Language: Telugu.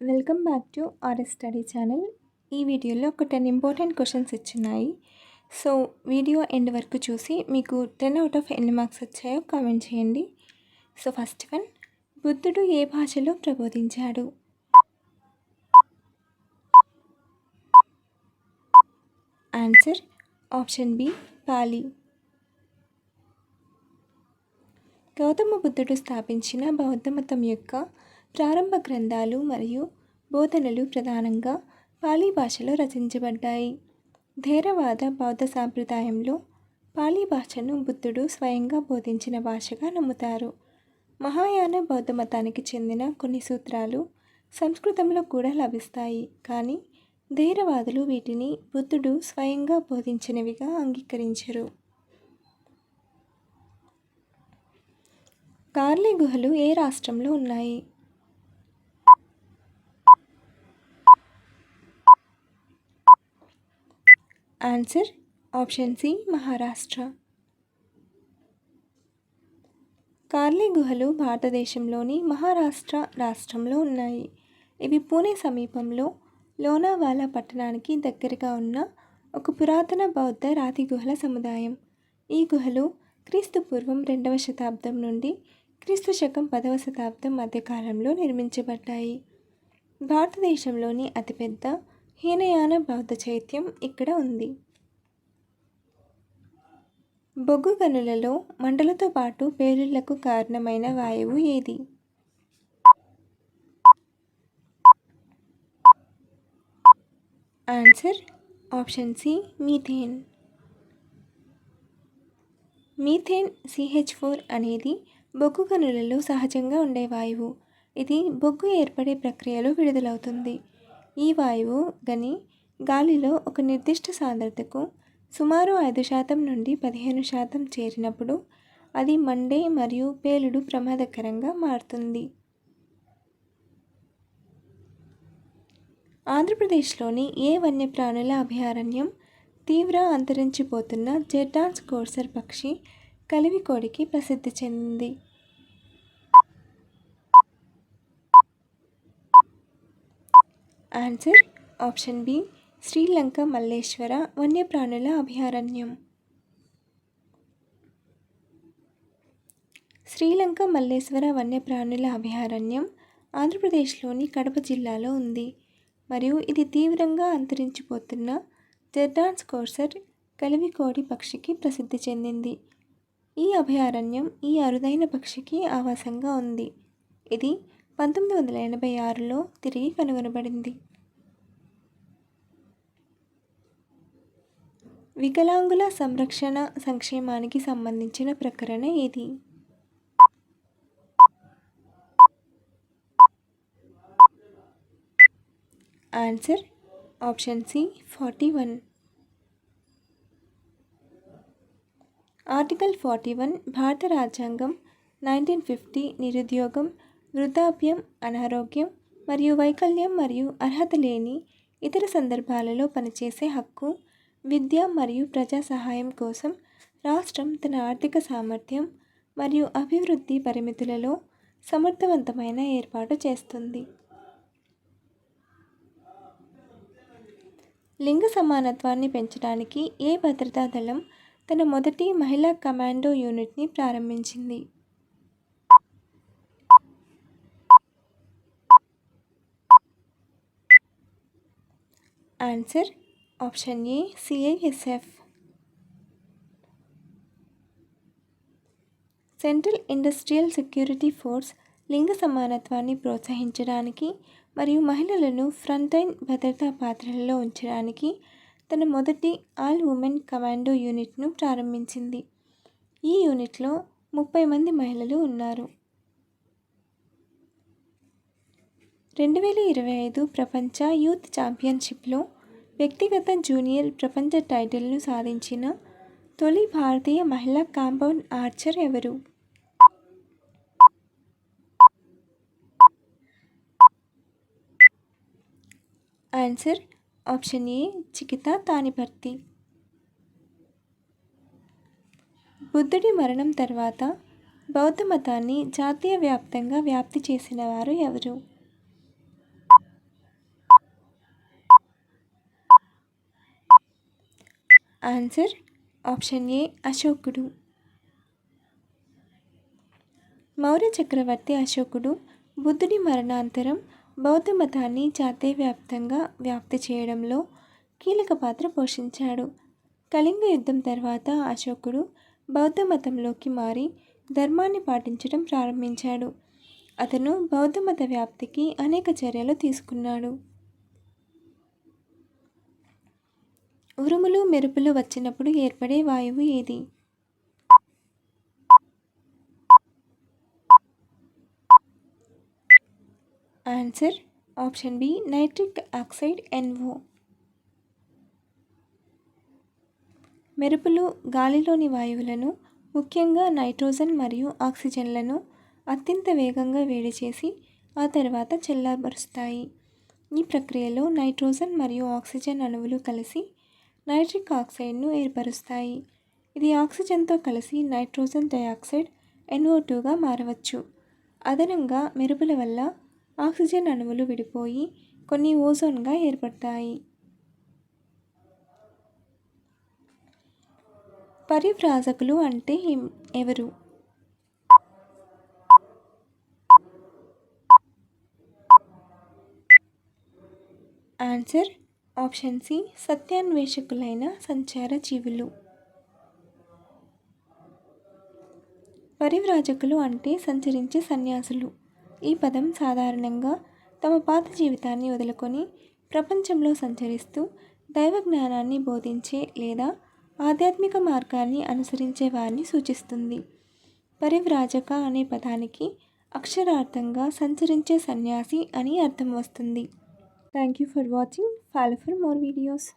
Welcome back to RS study channel. ఈ వీడియోలో ఒక 10 ఇంపార్టెంట్ క్వశ్చన్స్ ఇచ్చున్నాయి. సో వీడియో ఎండ్ వరకు చూసి మీకు 10 అవుట్ ఆఫ్ ఎన్ని మార్క్స్ వచ్చాయో కామెంట్ చేయండి. సో ఫస్ట్ వన్, బుద్ధుడు ఏ భాషలో ప్రబోధించాడు? ఆన్సర్ ఆప్షన్ బి పాలి. గౌతమ బుద్ధుడు స్థాపించిన బౌద్ధ మతం యొక్క ప్రారంభ గ్రంథాలు మరియు బోధనలు ప్రధానంగా పాలీ భాషలో రచించబడ్డాయి. థేరవాద బౌద్ధ సాంప్రదాయంలో పాలీ భాషను బుద్ధుడు స్వయంగా బోధించిన భాషగా నమ్ముతారు. మహాయాన బౌద్ధ మతానికి చెందిన కొన్ని సూత్రాలు సంస్కృతంలో కూడా లభిస్తాయి, కానీ థేరవాదులు వీటిని బుద్ధుడు స్వయంగా బోధించినవిగా అంగీకరించరు. కార్లీ గుహలు ఏ రాష్ట్రంలో ఉన్నాయి? Answer option C Maharashtra. Karli గుహలు భారతదేశంలోని మహారాష్ట్ర రాష్ట్రంలో ఉన్నాయి. ఇవి పూణే సమీపంలో లోనావాలా పట్టణానికి దగ్గరగా ఉన్న ఒక పురాతన బౌద్ధ రాతి గుహల సముదాయం. ఈ గుహలు క్రీస్తుపూర్వం 2వ శతాబ్దం నుండి క్రీస్తు శకం 10వ శతాబ్దం మధ్యకాలంలో నిర్మించబడ్డాయి. భారతదేశంలోని అతిపెద్ద హీనయాన బౌద్ధ చైత్యం ఇక్కడ ఉంది. బొగ్గు గనులలో మంటలతో పాటు పేలుళ్లకు కారణమైన వాయువు ఏది? Answer option C methane. Methane CH4 అనేది బొగ్గు గనులలో సహజంగా ఉండే వాయువు. ఇది బొగ్గు ఏర్పడే ప్రక్రియలో విడుదలవుతుంది. ఈ వాయువు గాలిలో ఒక నిర్దిష్ట సాంద్రతకు సుమారు 5% నుండి 15% చేరినప్పుడు అది మండే మరియు పేలుడు ప్రమాదకరంగా మారుతుంది. ఆంధ్రప్రదేశ్లోని ఏ వన్యప్రాణుల అభయారణ్యం తీవ్ర అంతరించిపోతున్న జెర్డాన్స్ కోర్సర్ పక్షి కలివికోడికి ప్రసిద్ధి చెందింది? Answer option B Srilanka Malleswara వన్యప్రాణుల అభయారణ్యం. శ్రీలంక మల్లేశ్వర వన్యప్రాణుల అభయారణ్యం ఆంధ్రప్రదేశ్లోని కడప జిల్లాలో ఉంది మరియు ఇది తీవ్రంగా అంతరించిపోతున్న జెర్డాన్స్ కోర్సర్ కలివికోడి పక్షికి ప్రసిద్ధి చెందింది. ఈ అభయారణ్యం ఈ అరుదైన పక్షికి ఆవాసంగా ఉంది. ఇది 1986లో తిరిగి కనుగొనబడింది. వికలాంగుల సంరక్షణ సంక్షేమానికి సంబంధించిన ప్రకరణ ఏది? Answer option C 41. ఆర్టికల్ 41 భారత రాజ్యాంగం 1950 నిరుద్యోగం, వృద్ధాప్యం, అనారోగ్యం మరియు వైకల్యం మరియు అర్హత లేని ఇతర సందర్భాలలో పనిచేసే హక్కు, విద్య మరియు ప్రజా సహాయం కోసం రాష్ట్రం తన ఆర్థిక సామర్థ్యం మరియు అభివృద్ధి పరిమితులలో సమర్థవంతమైన ఏర్పాటు చేస్తుంది. లింగ సమానత్వాన్ని పెంచడానికి ఏ భద్రతా దళం తన మొదటి మహిళా కమాండో యూనిట్ని ప్రారంభించింది? ఆన్సర్ ఆప్షన్ ఏ CISF. Central industrial security force లింగ సమానత్వాన్ని ప్రోత్సహించడానికి మరియు మహిళలను ఫ్రంట్లైన్ భద్రతా పాత్రలలో ఉంచడానికి తన మొదటి ఆల్ ఉమెన్ కమాండో యూనిట్ను ప్రారంభించింది. ఈ యూనిట్లో 30 మంది మహిళలు ఉన్నారు. 2025 ప్రపంచ యూత్ ఛాంపియన్షిప్లో వ్యక్తిగత జూనియర్ ప్రపంచ టైటిల్ను సాధించిన తొలి భారతీయ మహిళా కాంపౌండ్ ఆర్చర్ ఎవరు? Answer option A Chikitha Taniparthi. బుద్ధుడి మరణం తర్వాత బౌద్ధ మతాన్ని జాతీయ వ్యాప్తంగా వ్యాప్తి చేసిన వారు ఎవరు? ఆన్సర్ ఆప్షన్ ఏ అశోకుడు. మౌర్య చక్రవర్తి అశోకుడు బుద్ధుడి మరణాంతరం బౌద్ధ మతాన్ని జాతీయవ్యాప్తంగా వ్యాప్తి చేయడంలో కీలక పాత్ర పోషించాడు. కళింగ యుద్ధం తర్వాత అశోకుడు బౌద్ధ మతంలోకి మారి ధర్మాన్ని పాటించడం ప్రారంభించాడు. అతను బౌద్ధ మత వ్యాప్తికి అనేక చర్యలు తీసుకున్నాడు. ఉరుములు మెరుపులు వచ్చినప్పుడు ఏర్పడే వాయువు ఏది? Answer option B nitric oxide NO. మెరుపులు గాలిలోని వాయువులను, ముఖ్యంగా నైట్రోజన్ మరియు ఆక్సిజన్లను అత్యంత వేగంగా వేడి చేసి ఆ తర్వాత చల్లారబరుస్తాయి. ఈ ప్రక్రియలో నైట్రోజన్ మరియు ఆక్సిజన్ అణువులు కలిసి నైట్రిక్ ఆక్సైడ్ను ఏర్పరుస్తాయి. ఇది ఆక్సిజన్తో కలిసి నైట్రోజన్ డయాక్సైడ్ NO2గా మారవచ్చు. అదనంగా మెరుపుల వల్ల ఆక్సిజన్ అణువులు విడిపోయి కొన్ని ఓజోన్గా ఏర్పడతాయి. పరివ్రాజకులు అంటే ఎవరు? ఆన్సర్ ఆప్షన్ సి సత్యాన్వేషకులైన సంచార జీవులు. పరివ్రాజకులు అంటే సంచరించే సన్యాసులు. ఈ పదం సాధారణంగా తమ పాత జీవితాన్ని వదులుకొని ప్రపంచంలో సంచరిస్తూ దైవ జ్ఞానాన్ని బోధించే లేదా ఆధ్యాత్మిక మార్గాన్ని అనుసరించే వారిని సూచిస్తుంది. పరివ్రాజక అనే పదానికి అక్షరార్థంగా సంచరించే సన్యాసి అని అర్థం వస్తుంది. Thank you for watching. Follow for more videos.